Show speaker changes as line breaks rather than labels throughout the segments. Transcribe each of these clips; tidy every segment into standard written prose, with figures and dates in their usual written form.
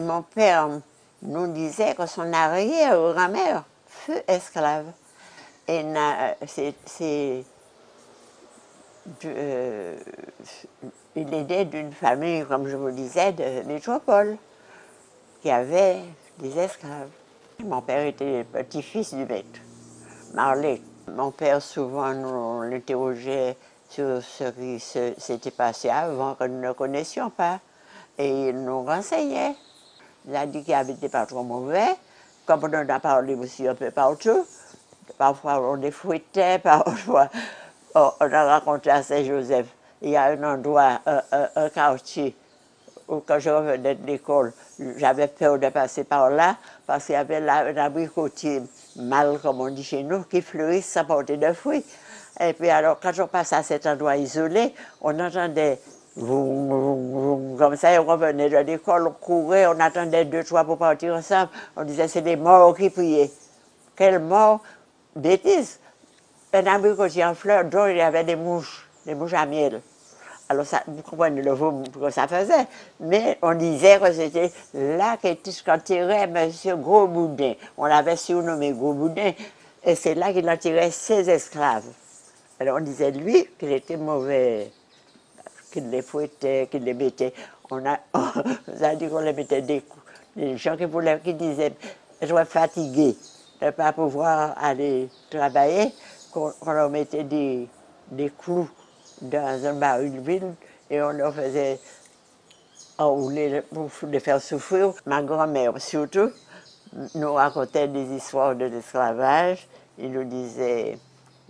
Mon père nous disait que son arrière-grand-mère fut esclave. Et il était d'une famille, comme je vous disais, de métropole, qui avait des esclaves. Mon père était petit-fils du maître, Marley. Mon père souvent nous l'interrogeait sur ce qui s'était passé avant, que nous ne connaissions pas. Et il nous renseignait. Il a dit qu'il n'était pas trop mauvais, comme on en a parlé aussi un peu partout. Parfois on défouettait, parfois on a raconté à Saint-Joseph. Il y a un endroit, un quartier, où quand je revenais de l'école, j'avais peur de passer par là, parce qu'il y avait là un abricotier mâle, comme on dit chez nous, qui fleurit sans porter de fruits. Et puis alors, quand on passait à cet endroit isolé, on entendait vroom, vroom, vroom, comme ça, et on revenait de l'école, on courait, on attendait 2, 3 pour partir ensemble. On disait, c'est des morts qui priaient. Quelle mort? Bêtise. Un abricotier en fleurs, dont il y avait des mouches à miel. Alors, ça, vous comprenez le volume que ça faisait, mais on disait que c'était là qu'enterrait M. Gros Boudin. On l'avait surnommé Gros Boudin, et c'est là qu'il enterrait ses esclaves. Alors, on disait, lui, qu'il était mauvais, qu'il les fouettait, qu'il les mettait. On a dit qu'on les mettait des coups. Les gens qui disaient, je suis fatigué de ne pas pouvoir aller travailler, qu'on leur mettait des clous dans un baril vide et on leur faisait enrouler pour les faire souffrir. Ma grand-mère, surtout, nous racontait des histoires de l'esclavage. Il nous disait,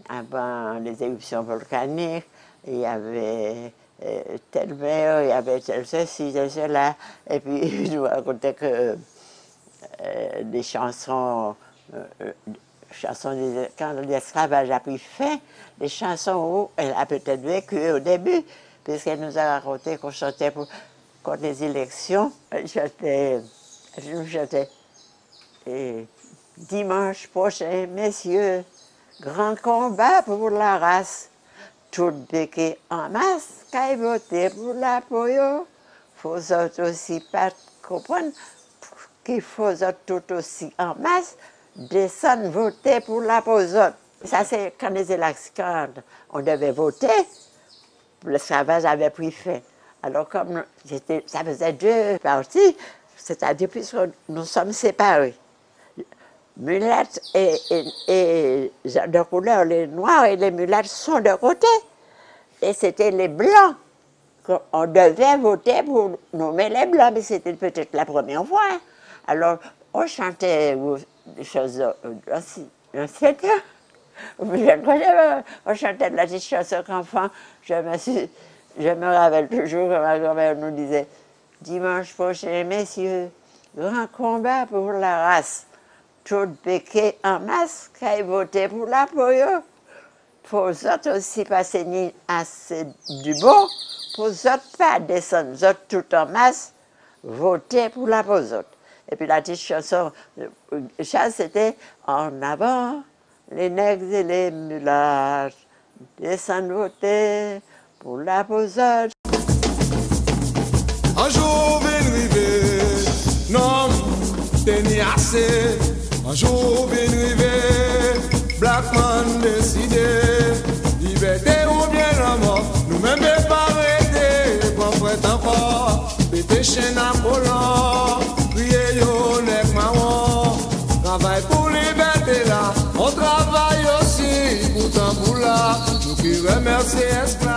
avant les éruptions volcaniques, il y avait telle mer, il y avait tel ceci, tel cela. Et puis, il nous racontait que des chansons, quand l'esclavage a pris fin, les chansons où elle a peut-être vécu au début, puisqu'elle nous a raconté qu'on chantait contre les élections. Je nous chantais. Et dimanche prochain, messieurs, grand combat pour la race. Tout béquet en masse, qu'à voter pour la poyo. Faut aussi pas comprendre qu'il faut tout aussi en masse descendre voter pour la pozote. Ça, c'est quand les élections, on devait voter, l'esclavage avait pris fin. Alors, comme ça faisait 2 parties, c'est-à-dire puisque nous sommes séparés. Mulettes et de couleur, les noirs et les mulettes sont de côté. Et c'était les blancs qu'on devait voter pour nommer les blancs, mais c'était peut-être la première fois. Alors, on chantait des choses anciennes. On chantait de la petite chanson qu'enfant. Je me rappelle toujours que ma grand-mère nous disait « Dimanche prochain, messieurs, grand combat pour la race. Tout béquet en masse, qu'à voter pour la poyo. Pour les autres aussi passer ni assez du bon, pour les autres pas descendre, les autres tout en masse, voter pour la pozote. » Et puis la petite chanson, c'était « En avant, les nègres et les mulâtres, descendent voter pour la pozote. »
Un jour vient arriver, non, t'es ni assez. Un jour vient arriver, black man décidé, liberté ou bien la mort, nous-mêmes pas arrêter, qu'on fait encore, pété chaîne à volant. Travaille pour liberté là, on travaille aussi pour tant pour là, nous qui remercions